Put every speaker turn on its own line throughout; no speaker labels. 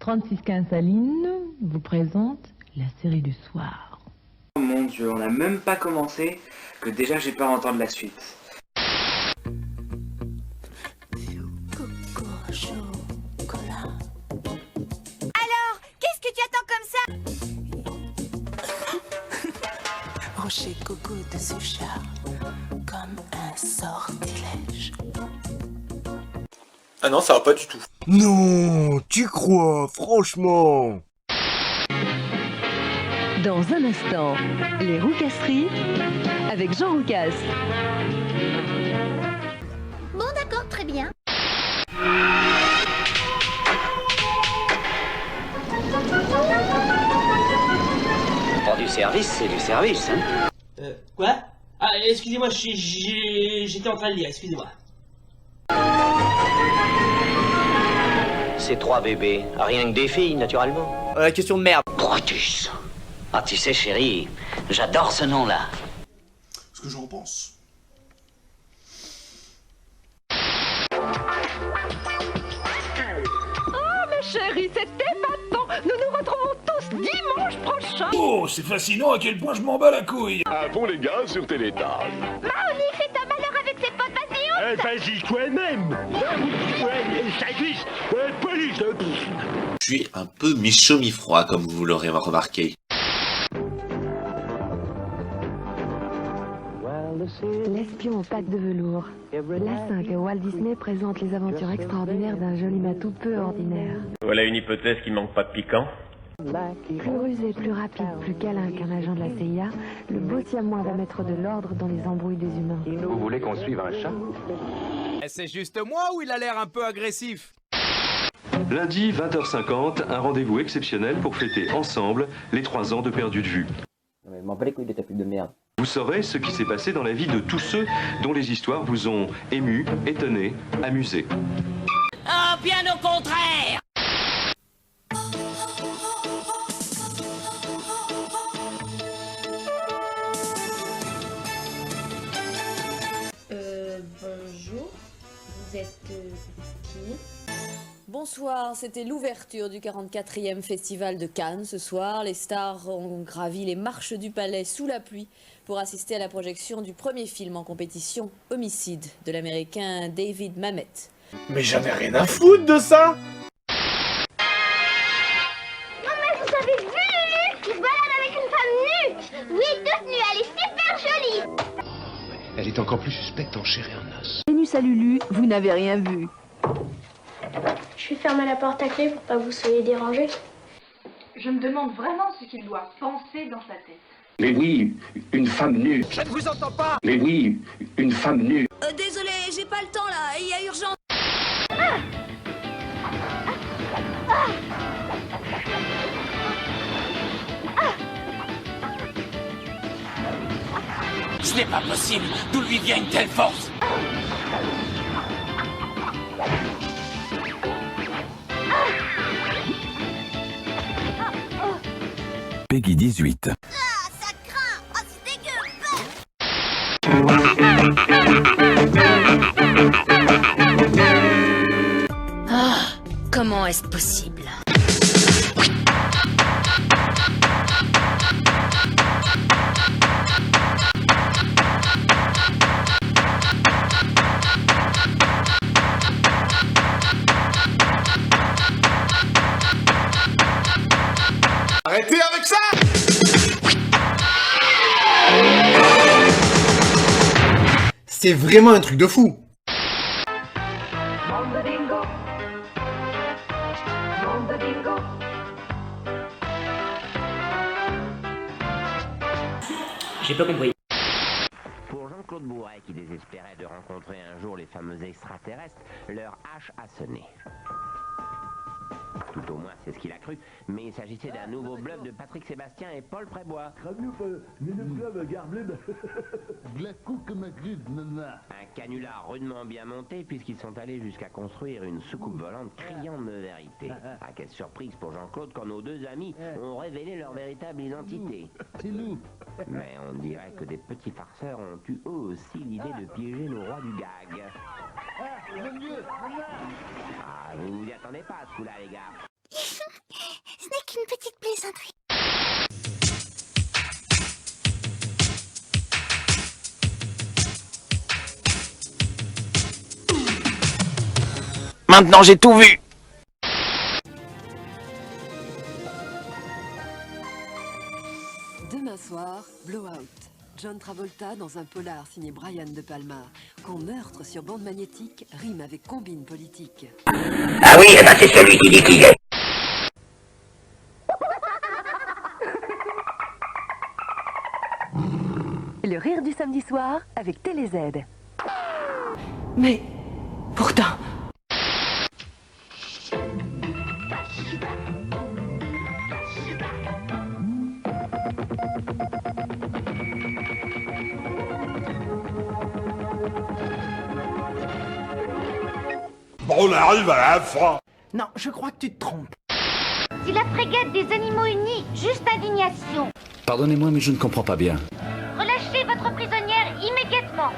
3615 Aline vous présente la série du soir.
Oh mon Dieu, on n'a même pas commencé que déjà j'ai peur d'entendre la suite.
Alors, qu'est-ce que tu attends comme ça?
Rocher coco de Susha, comme un sortilège.
Ah non, ça va pas du tout.
Non, tu crois, franchement.
Dans un instant, les Roucasseries avec Jean Roucas.
Bon d'accord, très bien.
Pour du service, c'est du service, hein.
Quoi? Ah, excusez-moi, j'étais en train de lire, excusez-moi.
Ces trois bébés, rien que des filles, naturellement.
Question de merde.
Brutus. Ah, tu sais, chérie, j'adore ce nom-là.
Ce que j'en pense.
Chérie, c'est épatant. Nous nous retrouvons tous dimanche prochain.
Oh, c'est fascinant à quel point je m'en bats la couille.
À fond les gars sur Télétage.
Mahoney fait un malheur avec ses potes, vas-y,
Vas-y toi-même. Ça glisse. Police.
Je suis un peu mi-chaud mi-froid, comme vous l'aurez remarqué.
L'espion au pack de velours. La 5 et Walt Disney présente les aventures extraordinaires d'un joli matou peu ordinaire.
Voilà une hypothèse qui manque pas de piquant.
Plus rusé, plus rapide, plus câlin qu'un agent de la CIA, le beau siamois va mettre de l'ordre dans les embrouilles des humains.
Vous voulez qu'on suive un chat?
C'est juste moi ou il a l'air un peu agressif?
Lundi 20h50, un rendez-vous exceptionnel pour fêter ensemble les 3 ans de Perdu de vue.
Je m'en bats les couilles de ta pub de merde.
Vous saurez ce qui s'est passé dans la vie de tous ceux dont les histoires vous ont ému, étonné, amusé.
Ah, bien au contraire!
Bonjour, vous êtes qui?
Bonsoir, c'était l'ouverture du 44e Festival de Cannes. Ce soir, les stars ont gravi les marches du palais sous la pluie pour assister à la projection du premier film en compétition, Homicide, de l'américain David Mamet.
Mais j'en ai rien à foutre de ça.
Non mais vous avez vu Lulu? Il se balade avec une femme nue. Oui, toute nue, elle est super jolie.
Elle est encore plus suspecte en chair et en os.
Vénus à Lulu, vous n'avez rien vu.
Je vais fermer la porte à clé pour pas que vous soyez dérangés.
Je me demande vraiment ce qu'il doit penser dans sa tête.
Mais oui, une femme nue.
Je ne vous entends pas.
Mais oui, une femme nue.
Désolé, j'ai pas le temps là, il y a urgence.
Ce n'est pas possible! D'où lui vient une telle force?
Peggy 18.
Ah, ça craint. Oh, c'est dégueu.
Ah, comment est-ce possible?
Arrêtez avec ça!
C'est vraiment un truc de fou.
J'ai pas compris.
Pour Jean-Claude Bourret, qui désespérait de rencontrer un jour les fameux extraterrestres, leur hache a sonné. Tout au moins, c'est ce qu'il a cru. Mais il s'agissait d'un nouveau bluff de Patrick Sébastien et Paul Prébois. Un canular rudement bien monté, puisqu'ils sont allés jusqu'à construire une soucoupe volante criant de vérité. Ah, quelle surprise pour Jean-Claude quand nos deux amis ont révélé leur véritable identité. C'est nous. Mais on dirait que des petits farceurs ont eu eux aussi l'idée de piéger nos rois du gag. Ah, vous vous y attendez pas à ce coup-là, les gars.
intrigues.
Maintenant j'ai tout vu.
Demain soir, Blowout. John Travolta dans un polar signé Brian De Palma. Quand meurtre sur bande magnétique rime avec combine politique.
Ah oui, eh ben c'est celui qui dit qu'il est.
Le rire du samedi soir avec TéléZ.
Mais pourtant...
Bon, on arrive à la fin.
Non, je crois que tu te trompes.
Si la frégate des animaux unis, juste indignation.
Pardonnez-moi, mais je ne comprends pas bien.
Relâchez votre prisonnière immédiatement.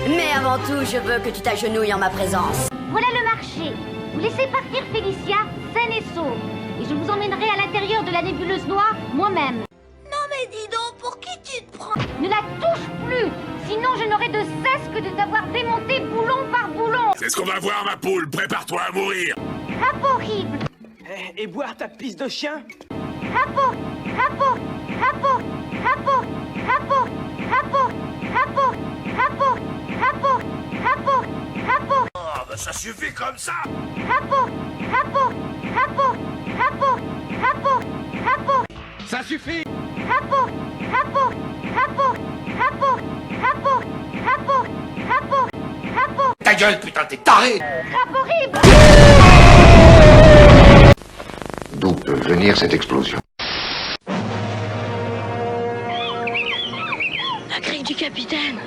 Mais avant tout, je veux que tu t'agenouilles en ma présence.
Voilà le marché. Vous laissez partir Félicia, saine et sauve. Et je vous emmènerai à l'intérieur de la nébuleuse noire, moi-même.
Non mais dis donc, pour qui tu te prends?
Ne la touche plus, sinon je n'aurai de cesse que de t'avoir démonté boulon par boulon.
C'est ce qu'on va voir, ma poule. Prépare-toi à mourir.
Rap horrible.
Et boire ta pisse de chien?
Rapport, rapport, rapport, rapport, rapport, rapport, rapport, rapport, rapport, rapport, rapport.
Oh, bah ça suffit comme ça.
Rapport, rapport, rapport, rapport, rapport, rapport.
Ça suffit.
Rapport, rapport, rapport, rapport, rapport, rapport, rapport, rapport.
Ta gueule, putain, t'es taré.
Rap horrible.
D'où peut venir cette explosion?
La grille du capitaine.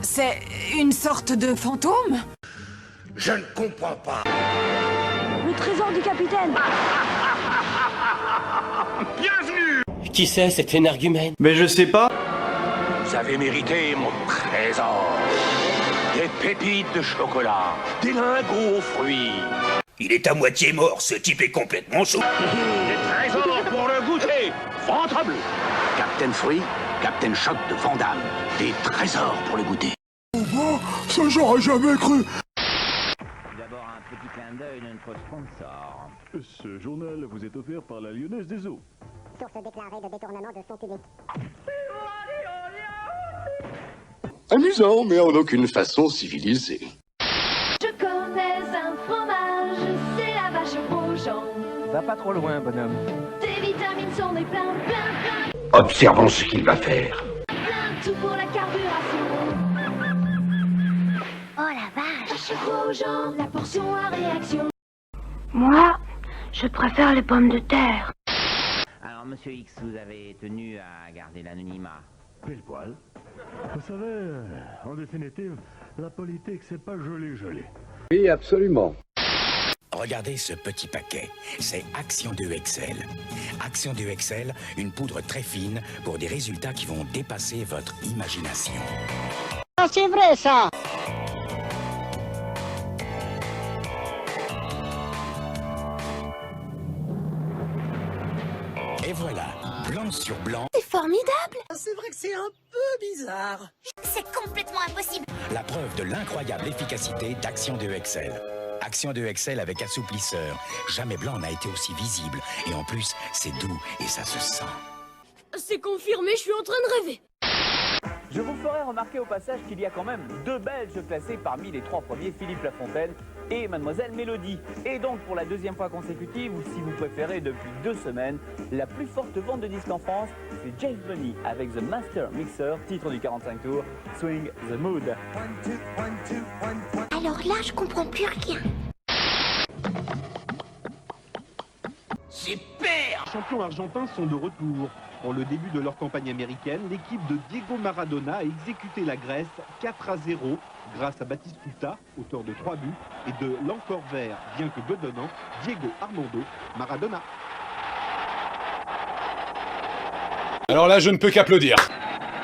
C'est une sorte de fantôme?
Je ne comprends pas.
Le trésor du capitaine.
Bienvenue.
Qui c'est cet énergumène?
Mais je sais pas.
Vous avez mérité mon trésor. Des pépites de chocolat, des lingots aux fruits.
Il est à moitié mort, ce type est complètement chaud.
Des trésors pour le goûter. Ventre bleu. Captain Fruit, Captain Choc de Vandame. Des trésors pour le goûter.
Oh, ça j'aurais jamais cru.
D'abord un petit clin d'œil de notre sponsor.
Ce journal vous est offert par la Lyonnaise des Eaux.
Source déclarée de détournement de fonds publics.
Amusant, mais en aucune façon civilisé.
Je connais un fromage, c'est la vache Grosjean.
Va pas trop loin, bonhomme.
Des vitamines sont des plein, plein, plein.
Observons ce qu'il va faire.
Plein tout pour la carburation. Oh la vache. Vache Grosjean, la portion à réaction. Moi, je préfère les pommes de terre.
Alors, monsieur X, vous avez tenu à garder l'anonymat.
Pile poil. Vous savez, en définitive, la politique, c'est pas joli.
Oui, absolument.
Regardez ce petit paquet. C'est Action 2 Excel. Action 2 Excel, une poudre très fine pour des résultats qui vont dépasser votre imagination.
Ah, c'est vrai ça.
Et voilà, blanc sur blanc,
C'est formidable.
C'est vrai que c'est un peu bizarre.
C'est complètement impossible.
la preuve de l'incroyable efficacité d'Action 2 Excel. Action 2 Excel avec assouplisseur. Jamais blanc n'a été aussi visible. Et en plus, c'est doux et ça se sent.
C'est confirmé, je suis en train de rêver.
Je vous ferai remarquer au passage qu'il y a quand même 2 Belges classés parmi les 3 premiers, Philippe Lafontaine et Mademoiselle Mélodie. Et donc pour la 2e fois consécutive, ou si vous préférez depuis 2 semaines, la plus forte vente de disques en France, c'est James Bunny avec The Master Mixer, titre du 45 tours, Swing the Mood.
Alors là, je comprends plus rien.
Super.
Les champions argentins sont de retour. Pour le début de leur campagne américaine, l'équipe de Diego Maradona a exécuté la Grèce 4-0 grâce à Batistuta, auteur de 3 buts, et de l'encore vert, bien que bedonnant, Diego Armando Maradona.
Alors là, je ne peux qu'applaudir.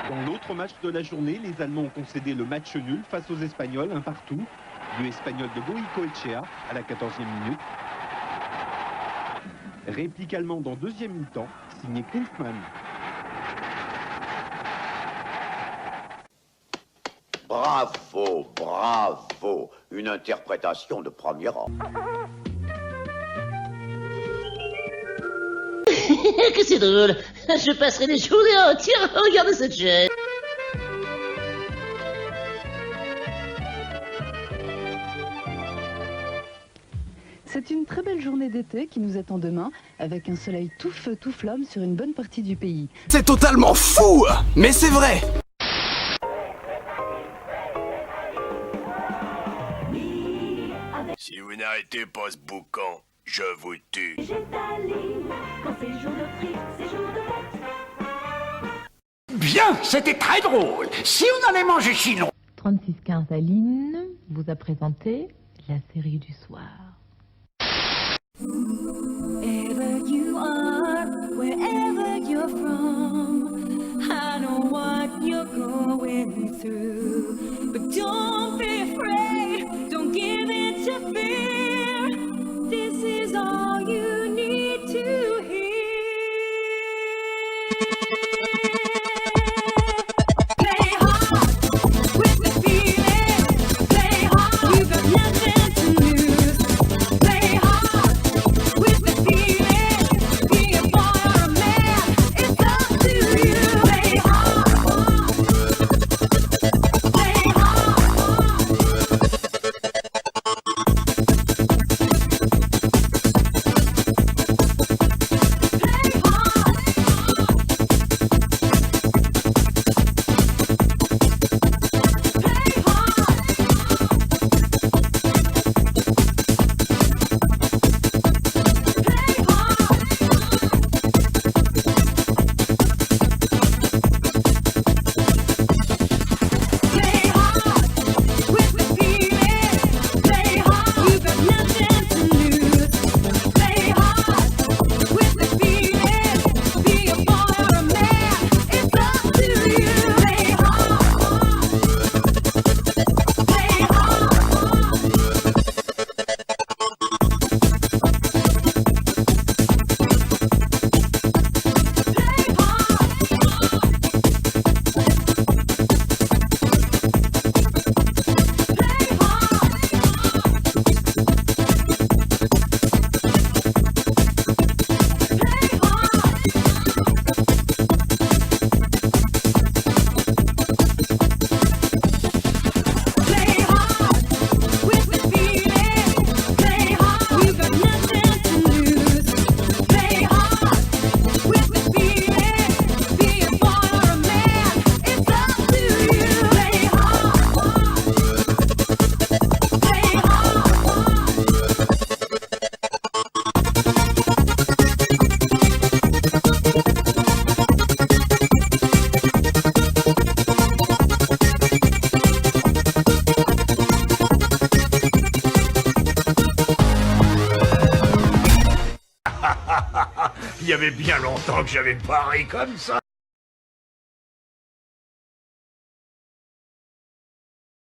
Dans l'autre match de la journée, les Allemands ont concédé le match nul face aux Espagnols, 1 partout. But espagnol de Goicoechea à la 14e minute. Réplique allemande en deuxième mi-temps, signé Klinsmann.
Bravo, bravo. Une interprétation de premier rang.
Que c'est drôle. Je passerai des journées entières à regarder cette chaîne.
C'est une très belle journée d'été qui nous attend demain, avec un soleil tout feu tout flamme sur une bonne partie du pays.
C'est totalement fou, mais c'est vrai.
Si vous n'arrêtez pas ce boucan, je vous tue.
Bien, c'était très drôle. Si on allait manger chinois.
3615 Aline vous a présenté la série du soir.
Wherever you are, wherever you're from, I know what you're going through. But don't be afraid, don't give in to fear. This is all you need to hear. Play hard with the feeling. Play hard, you've got nothing to lose. Play hard with the feeling. Be a boy or a man, it's up to you. Play hard. Play hard.
Il y avait bien longtemps que j'avais pas ri comme ça.